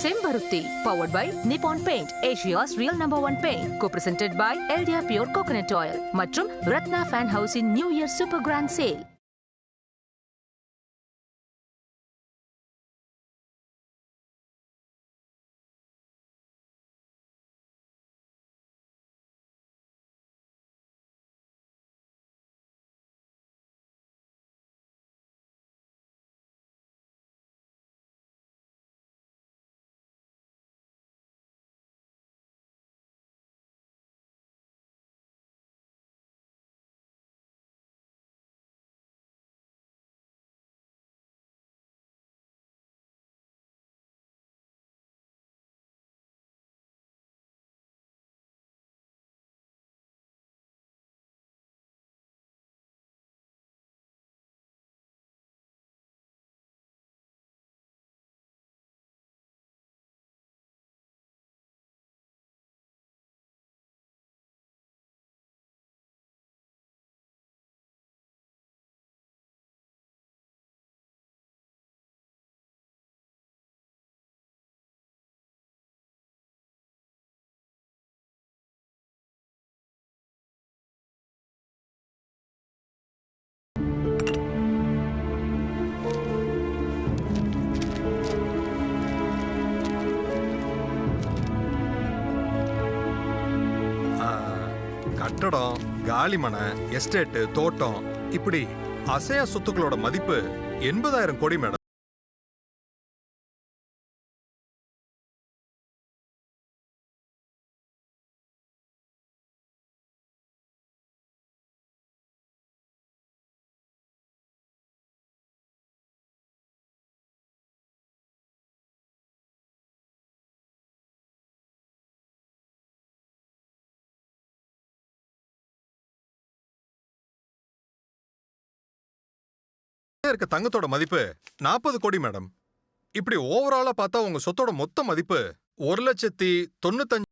Sembaruti, powered by Nippon Paint, Asia's real #1 paint. Co-presented by Eldia Pure Coconut Oil மற்றும் Ratna Fan House in New Year Super Grand Sale. கட்டடம், காலிமனை, estate, தோட்டம் இப்படி அசையா சொத்துக்களோட மதிப்பு 80,000 கோடி madam. இருக்க தங்கத்தோட மதிப்பு 40 கோடி மேடம். இப்படி ஓவராலா பார்த்தா உங்க சொத்தோட மொத்த மதிப்பு 1,95,000.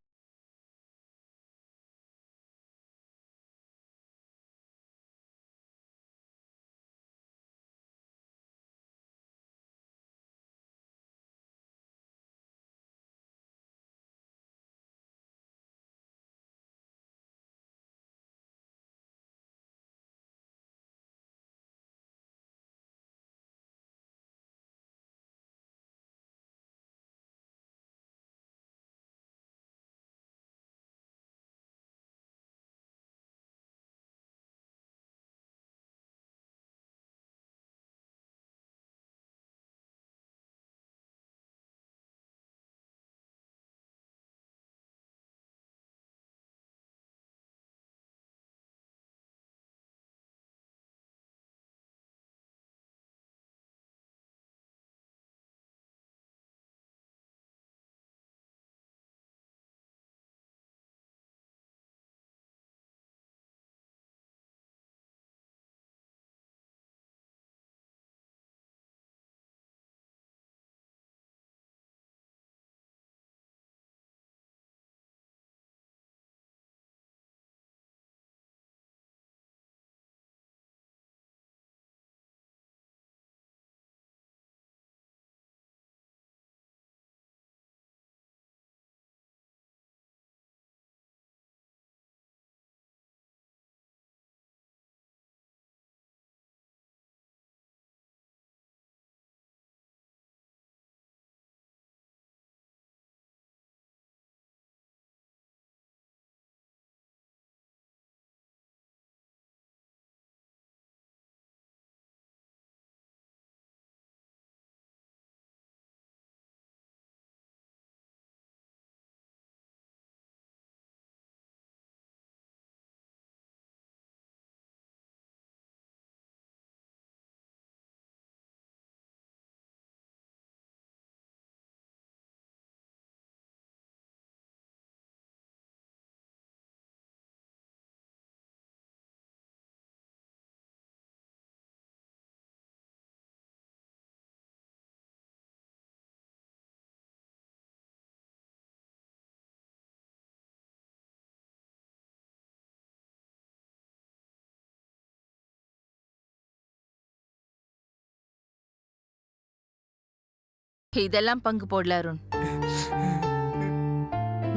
இதெல்லாம் பங்கு போடல அருண்.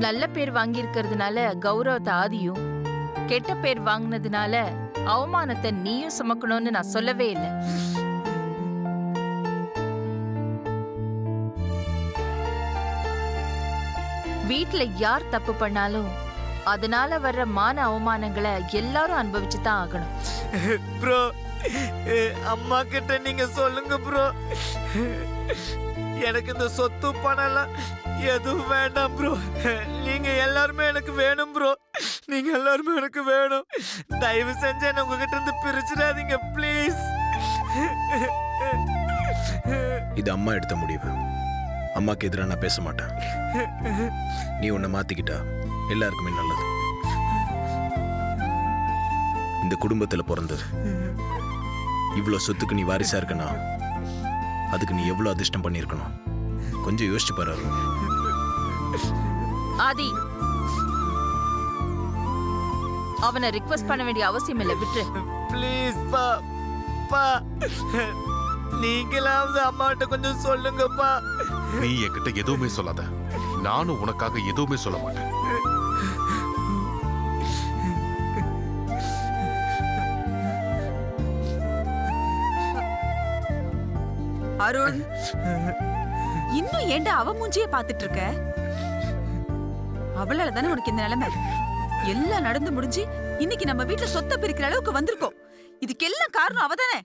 நல்ல பேர் வாங்கி இருக்கிறதுனால கௌரவத்தை ஆதியும், கெட்ட பேர் வாங்கினதுனால அவமானத்தை நீயும் சுமக்கணும்னு நான் சொல்லவே இல்லை. வீட்ல யார் தப்பு பண்ணாலும் அதனால வர்ற மான அவமானங்களை எல்லாரும் அனுபவிச்சு தான் ஆகணும். ப்ரோ, அம்மா கிட்ட நீங்க சொல்லுங்க ப்ரோ. எனக்கு இந்த சொத்து பணம்லாம் எதுவும் வேண்டாம் ப்ரோ. நீங்க எல்லாருமே எனக்கு வேணும் ப்ரோ. நீங்க எல்லாருமே எனக்கு வேணும். தயவு செஞ்சு என்ன உங்ககிட்ட இருந்து பிரிச்சிடாதீங்க ப்ளீஸ். இது அம்மா எடுத்த முடிவு. அம்மாக்கு எதிராக நான் பேச மாட்டேன். நீ உன்னை மாத்திக்கிட்டா எல்லாருக்குமே நல்லது. இந்த குடும்பத்துல பிறந்தது, இவ்வளவு சொத்துக்கு நீ வாரிசா இருக்கனா, அதுக்கு நீ எவ்வளவு அதிர்ஷ்டம் பண்ணிருக்கணும். கொஞ்சம் யோசிச்சு பாரு. ஆதி, அவனை ரிக்வெஸ்ட் பண்ண வேண்டிய அவசியம் இல்லை, விட்டு. ப்ளீஸ் பா பா, நீங்களாவது அம்மாட்ட கொஞ்சம் சொல்லுங்கப்பா. நீ என்கிட்ட எதுவுமே சொல்லாத. நானும் உனக்காக எதுவுமே சொல்ல மாட்டேன். அருண், இன்னும் ஏன்டா அவ மூஞ்சியே பாத்துட்டு இருக்க? அவளால தானே உனக்கு இந்த நிலைமை. எல்லாம் நடந்து முடிஞ்சு இன்னைக்கு நம்ம வீட்டுல சொத்தை பிரிக்கிற அளவுக்கு வந்திருக்கோம். இதுக்கெல்லாம் காரணம் அவதானே.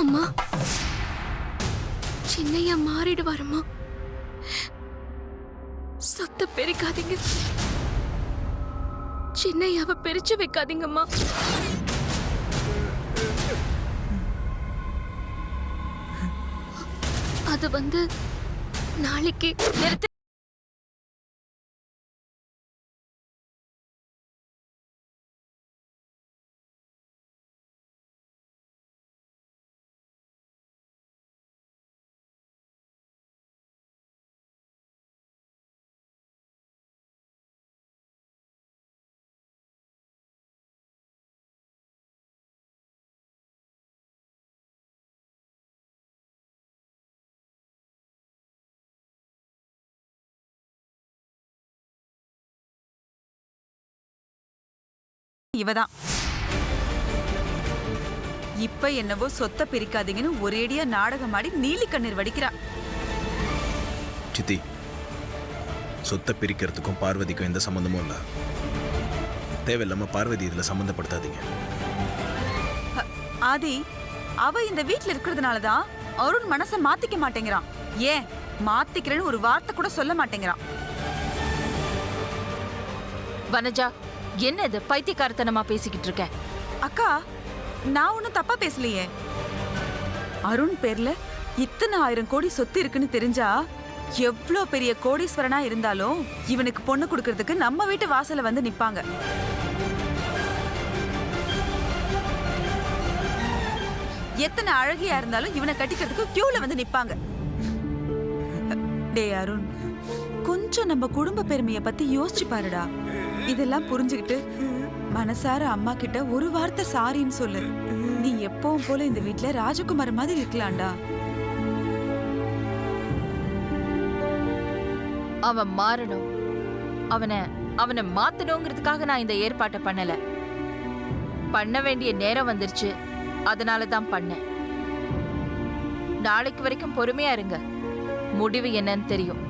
அம்மா, சின்னையா மாறிடுவாரம்மா. சொத்தை பெருக்காதீங்க. சின்னையாவை பிரிச்சு வைக்காதீங்கம்மா. அது நாளைக்கு நிறுத்து. இவதான் இப்ப என்னவோ சொத்தை பிரிக்காதீங்கன்னு ஒரேடியா நாடகம் ஆடி நீலி கண்ணீர் வடிக்கிறா. சித்தி, சொத்தை பிரிக்கிறதுக்கும் பார்வதிக்கும் எந்த சம்பந்தமும் இல்ல. தேவையில்லாம பார்வதி இதுல சம்பந்தப்படுத்தாதீங்க. ஆதி, அவ இந்த வீட்ல இருக்கிறதுனாலதான் அருண் மனச மாத்திக்க மாட்டேங்கிறான். ஏன் மாத்திக்கிறேன்னு ஒரு வார்த்தை கூட சொல்ல மாட்டேங்கிறான். வனஜா, என்ன இது பைத்தியக்காரத்தனமா பேசிக்கிட்டு இருக்க? அக்கா, நான் ஒன்னும் தப்பா பேசலையே. அருண் பேர்ல இத்தனை 1000 கோடி சொத்து இருக்குன்னு தெரிஞ்சா எவ்ளோ பெரிய கோடீஸ்வரனா இருந்தாலும் இவனுக்கு பொண்ணு கொடுக்கறதுக்கு நம்ம வீட்டு வாசல்ல வந்து நிப்பாங்க. எத்தனை அழகியா இருந்தாலும் இவனை கட்டிக்கிறதுக்கு கியூல வந்து நிப்பாங்க. டே அருண், கொஞ்சம் நம்ம குடும்ப பெருமையை பத்தி யோசிச்சு பாருடா. இதெல்லாம் புரிஞ்சுக்கிட்டு மனசார அம்மா கிட்ட ஒரு வார்த்தை சாரின்னு சொல்லு. நீ எப்பவும் போல இந்த வீட்ல ராஜகுமார் மாதிரி இருக்கலாம்டா. அவன் மாறணும். அவனை மாத்தணுங்கிறதுக்காக நான் இந்த ஏற்பாட்டை பண்ணல. பண்ண வேண்டிய நேரம் வந்துருச்சு, அதனால தான் பண்ணேன். நாளைக்கு வரைக்கும் பொறுமையா இருங்க. முடிவு என்னன்னு தெரியும்.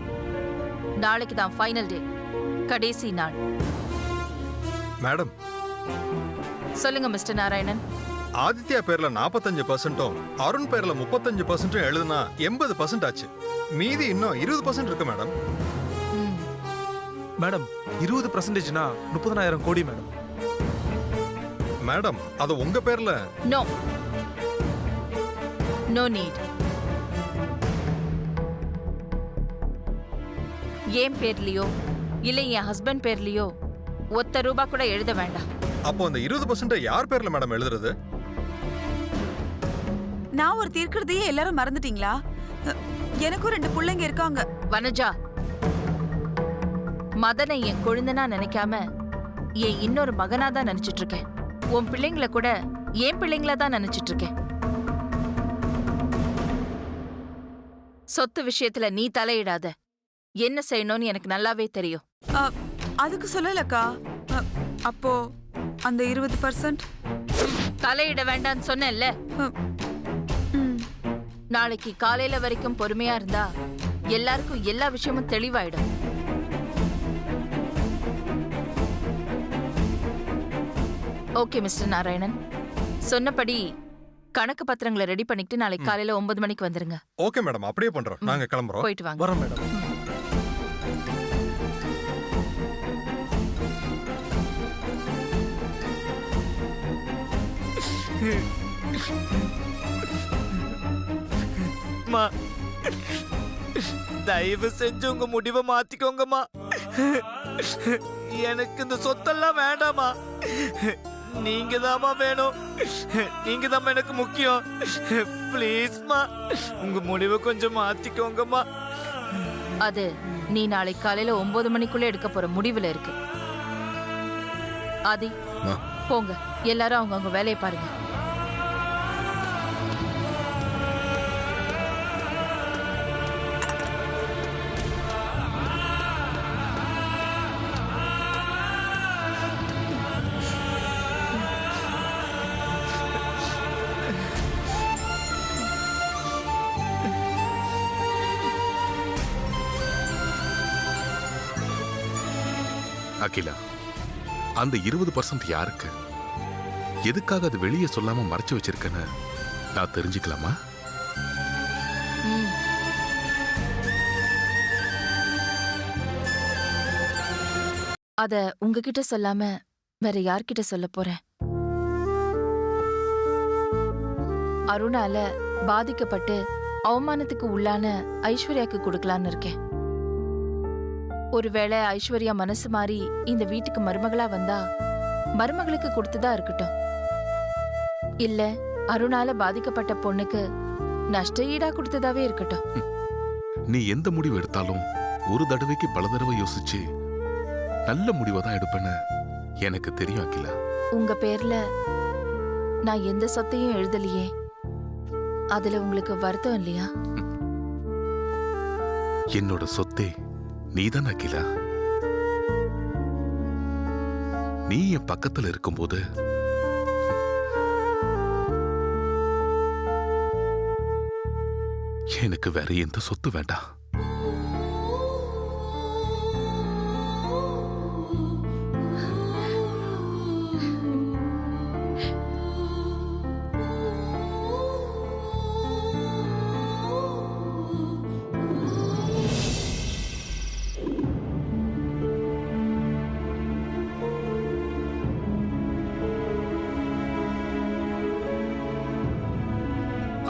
நாளைக்கு தான் ஃபைனல் டே, கடைசி நாள். மேடம், சொல்லுங்க மிஸ்டர் நாராயணன். ஆதித்யா பேர்ல 45%, அருண் பேர்ல 35% எழுதுனா 80% ஆச்சு. மீதி இன்னும் 20% இருக்கு மேடம். ம், மேடம், 20%னா 30,000 கோடி மேடம். மேடம், அது உங்க பேர்ல. No no need. என் பேர்லயோ இல்ல என் ஹஸ்பண்ட் பேர்லயோ ஒத்த ரூபா கூட எழுத வேண்டாம். அப்போ அந்த 20% யார் பேர்ல மேடம் எழுதுறது? நான் ஒரு தீர்க்கிறதையே எல்லாரும் மறந்துட்டீங்களா? எனக்கும் 2 பிள்ளைங்க இருக்காங்க. வனஜா, மதனை என் கொழுந்தனா நினைக்காம என் இன்னொரு மகனா தான் நினைச்சிட்டு இருக்கேன். உன் பிள்ளைங்களை கூட என் பிள்ளைங்களா தான் நினைச்சிட்டு இருக்கேன். சொத்து விஷயத்துல நீ தலையிடாத. என்ன செய்யணும்னு எனக்கு நல்லாவே தெரியும். அ, அதுக்கு சொல்லலக்கா. அப்போ அந்த 20%? தலையிட வேண்டாம்னு சொன்னேன்ல. நாளைக்கு காலையில வரைக்கும் பொறுமையா இருந்தா எல்லாருக்கும் எல்லா விஷயமும் தெளிவாயிடும். ஓகே மிஸ்டர் நாராயணன், சொன்னபடி கணக்கு பத்திரங்களை ரெடி பண்ணிட்டு நாளைக்கு காலையில 9 மணிக்கு வந்துருங்க. ஓகே மேடம், அப்படியே பண்றோம். நாங்க கிளம்புறோம். போயிட்டு வாங்க. வரோம் மேடம். அம்மா, தயவு செஞ்சு உங்க முடிவை மாத்திக்கோங்கம்மா. எனக்கு இந்த சொத்தெல்லாம் வேண்டாமா. நீங்க தாமா வேணும். நீங்க தான் எனக்கு முக்கியம். ப்ளீஸ்மா, உங்க முடிவை கொஞ்சம் மாத்திக்கோங்கம்மா. அது நீ நாளைக்கு காலையில 9 மணிக்குள்ள எடுக்க போற முடிவுல இருக்கு. ஆதி, அம்மா. போங்க, எல்லாரும் அவங்கவங்க வேலையை பாருங்க. அகிலா, அந்த 20% யாருக்கு, எதுக்காக அது வெளியே சொல்லாம மறைச்சு வச்சிருக்கன்னு நான் தெரிஞ்சுக்கலாமா? ம். அத உங்ககிட்ட சொல்லாம வேற யார்கிட்ட சொல்ல போறேன்? அருணால பாதிக்கப்பட்டு அவமானத்துக்கு உள்ளான ஐஸ்வர்யாக்கு கொடுக்கலான்னு இருக்கேன். ஒருவேளை ஐஸ்வர்யா மனசு மாறி இந்த வீட்டுக்கு மருமகளா வந்தா மருமகளுக்கு கொடுத்துதா இருக்கட்டும். இல்ல அருணால பாதிக்கப்பட்ட பொண்ணுக்கு நஷ்ட ஈடா கொடுத்ததாவே இருக்கட்டும். நீ எந்த முடிவு எடுத்தாலும் ஒரு தடவைக்கு பல தடவை யோசிச்சு நல்ல முடிவை தான் எடுப்பேன்னு எனக்கு தெரியும் அகிலா. உங்க பேர்ல நான் எந்த சொத்தையும் எழுதலையே, அதுல உங்களுக்கு வருத்தம் இல்லையா? என்னோட சொத்தே நீதான் அகிலா. நீ என் பக்கத்துல இருக்கும்போது எனக்கு வேற எந்த சொத்து வேண்டாம்.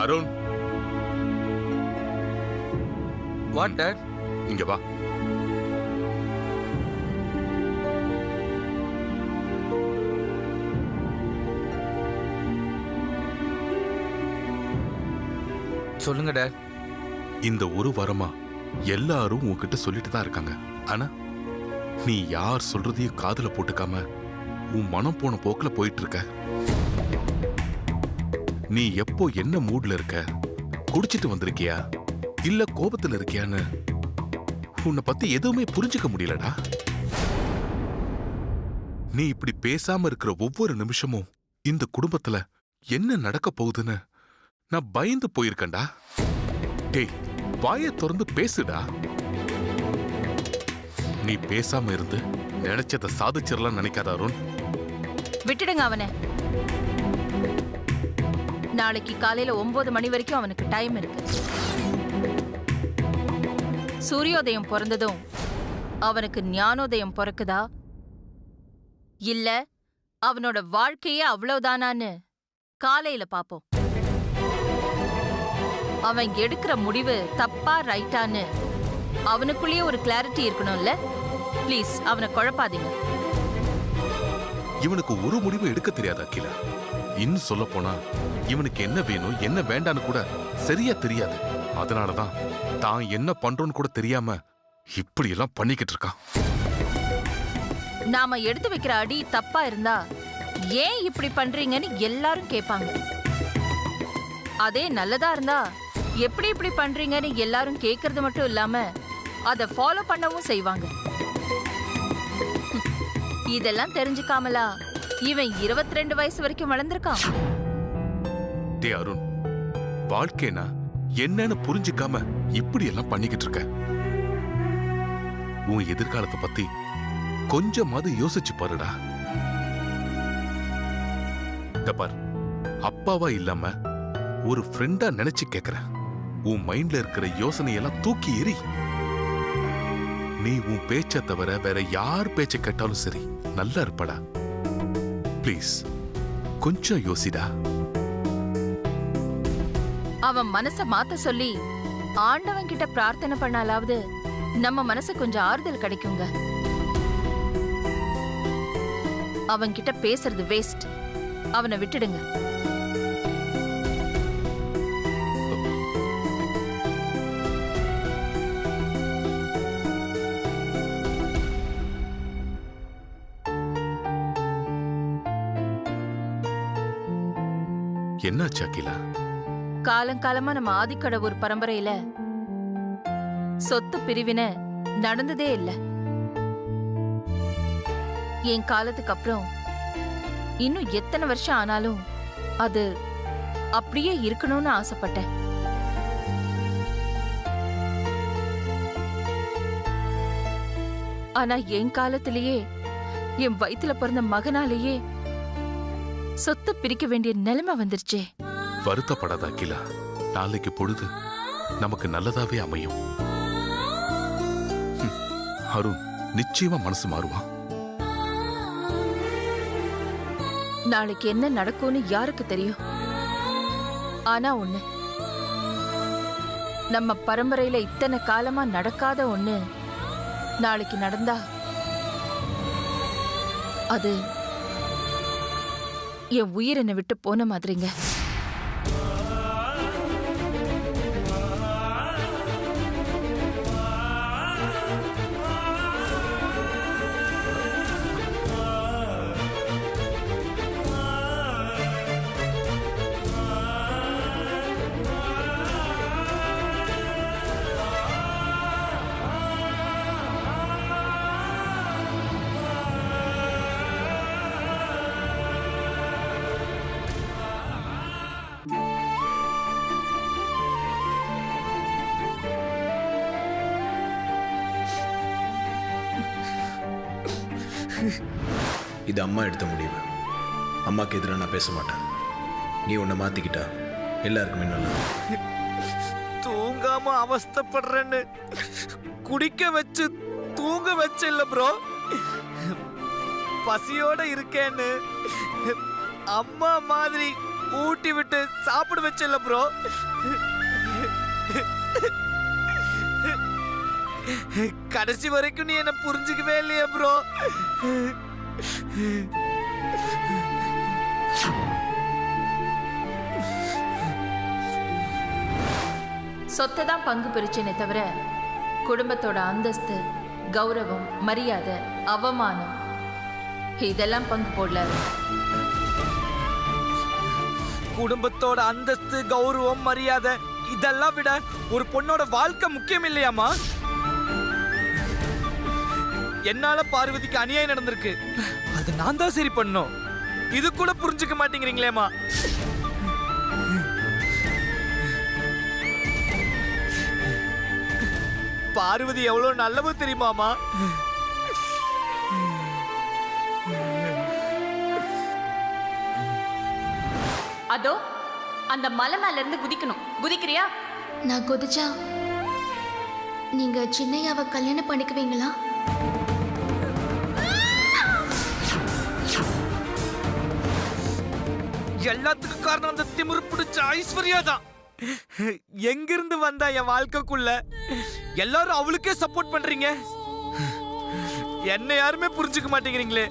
Arun, what dot? இங்க வா. சொல்லுங்க டாட். இந்த ஒரு வாரமா எல்லாரும் உன்கிட்ட சொல்லிட்டு தான் இருக்காங்க. ஆனா நீ யார் சொல்றதையும் காதுல போட்டுக்காம உன் மனம் போன போக்குல போயிட்டு இருக்க. நீ எப்போ என்ன மூட்ல இருக்க, குடிச்சிட்டு வந்திருக்கியா இல்ல கோபத்துல இருக்கியான்னு உன்னை பத்தி எதுவுமே புரிஞ்சுக்க முடியலடா. நீ இப்படி பேசாம இருக்கிற ஒவ்வொரு நிமிஷமும் இந்த குடும்பத்துல என்ன நடக்க போகுதுன்னு நான் பயந்து போயிருக்கேன்டா. டேய், வாயை திறந்து பேசுடா. நீ பேசாம இருந்து நினைச்சத சாதிச்சிடலாம் நினைக்காத அருண். விட்டுடுங்க அவனை. நாளைக்கு காலையில 9 மணி வரைக்கும் அவனுக்கு டைம் இருக்கு. சூரியோதயம் பிறந்ததும் அவனுக்கு ஞானோதயம் பிறக்குதா இல்ல அவனோட வாழ்க்கையே அவ்வளவுதானான்னு காலையில பாப்போம். அவன் எடுக்கிற முடிவு தப்பா ரைட்டான்னு அவனுக்குள்ளேயே ஒரு கிளாரிட்டி இருக்கணும்ல. ப்ளீஸ் அவனை குழப்பாதீங்க. இவனுக்கு ஒரு முடிவு எடுக்க தெரியாது அகிலா. இன்னும் சொல்ல போனா இவனுக்கு என்ன வேணும் என்ன வேண்டான்னு கூட சரியா தெரியாது. அதனாலதான் தான் என்ன பண்றோன்னு கூட தெரியாம இப்படி எல்லாம் பண்ணிக்கிட்டு இருக்கான். நாம எடுத்து வைக்கிற அடி தப்பா இருந்தா ஏன் இப்படி பண்றீங்கன்னு எல்லாரும் கேட்பாங்க. அதே நல்லதா இருந்தா எப்படி இப்படி பண்றீங்கன்னு எல்லாரும் கேக்குறது மட்டும் இல்லாம அத ஃபாலோ பண்ணவும் செய்வாங்க. இதெல்லாம் தெரிஞ்சுக்காமலா இவன் 22 வயசு வரைக்கும் வளர்ந்திருக்கான். டே அருண், வாழ்க்கைனா என்னன்னு புரிஞ்சுக்காம இப்படி எல்லாம் பண்ணிக்கிட்டு இருக்க. உன் எதிர்காலத்தை பத்தி கொஞ்சமாவது யோசிச்சு பாருடா. பார், அப்பாவா இல்லாம ஒரு ஃப்ரெண்டா நினைச்சு கேக்குறேன். உன் மைண்ட்ல இருக்கிற யோசனையெல்லாம் தூக்கி எறி. நீ உன் பேச்ச தவிர வேற யார் பேச்ச கேட்டாலும் சரி, நல்லா இருப்படா. ப்ளீஸ் கொஞ்சம் யோசிடா. அவன் மனச மாத்த சொல்லி ஆண்டவன் கிட்ட பிரார்த்தனை பண்ணாலாவது நம்ம மனசு கொஞ்சம் ஆறுதல் கிடைக்குங்க. அவன் கிட்ட பேசுறது வேஸ்ட். அவனை விட்டுடுங்க. என்னாச்சு அகிலா? காலங்காலமா நம்ம ஆதிக்கடவுர் பரம்பரையில சொத்து பிரிவினை நடந்ததே இல்ல. என் காலத்துக்கு அப்புறம் இன்னும் எத்தனை வருஷம் ஆனாலும் அது அப்படியே இருக்கணும்னு ஆசைப்பட்டேன். ஆனா என் காலத்திலேயே என் வயித்துல பிறந்த மகனாலேயே சொத்து பிரிக்க வேண்டிய நிலைமை வந்துருச்சே. வருத்தப்படாத அகிலா, நாளைக்கு பொழுது நமக்கு நல்லதாவே அமையும். அருண் நிச்சயமா மனசு மாறுவான். நாளைக்கு என்ன நடக்கும்னு யாருக்கு தெரியும்? ஆனா ஒண்ணு, நம்ம பரம்பரையில இத்தனை காலமா நடக்காத ஒண்ணு நாளைக்கு நடந்தா அது என் உயிர் என்னை விட்டு போன மாதிரிங்க. இது அம்மா எடுத்த முடிவு. அம்மாக்கு எதிராக நான் பேச மாட்டேன். நீ உன்னை மாத்திக்கிட்டா எல்லாருக்குமே நல்லா. தூங்காம அவஸ்தைப்படுறேன்னு குடிக்க வச்சு தூங்க வச்ச இல்ல ப்ரோ, பசியோட இருக்கேன்னு அம்மா மாதிரி ஊட்டி விட்டு சாப்பிட வச்ச இல்ல ப்ரோ. கடைசி வரைக்கும் நீ என்ன புரிஞ்சுக்கவே இல்லையா ப்ரோ? சொத்தை தான் பங்கு பிரிச்சேனே தவிர குடும்பத்தோட அந்தஸ்து, கௌரவம், மரியாதை, அவமானம் இதெல்லாம் பங்கு போடல. குடும்பத்தோட அந்தஸ்து, கௌரவம், மரியாதை இதெல்லாம் விட ஒரு பொண்ணோட வாழ்க்கை முக்கியம் இல்லையாமா? என்னால பார்வதிக்கு அநியாயம் நடந்திருக்கு, அது நான் தான் சரி பண்ணோம். இது கூட புரிஞ்சுக்க மாட்டேங்கிறீங்களேமா? பார்வதி எவ்வளவு நல்லவ தெரியுமாமா? அதோ அந்த மலை மேல இருந்து குதிக்கணும். குதிக்கிறியா? நான் குதிச்சா நீங்க சின்னையாவை கல்யாணம் பண்ணிக்குவீங்களா? எல்லாத்துக்கும் காரணம் அந்த திமிரு பிடிச்ச ஐஸ்வர்யா தான். எங்கிருந்து வந்தா என் வாழ்க்கைக்குள்ள? எல்லாரும் அவளுக்கே சப்போர்ட் பண்றீங்க, என்ன யாருமே புரிஞ்சுக்க மாட்டேங்கிறீங்களே.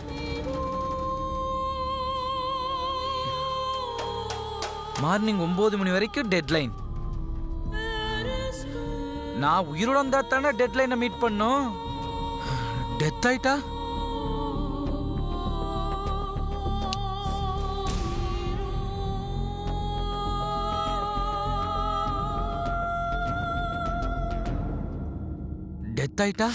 மார்னிங் 9 மணி வரைக்கும் டெட்லைன். நான் உயிரோட இருந்தா தானே டெட்லைனை மீட் பண்ணும். டெத் ஆயிட்டா டெத் ஆயிட்டா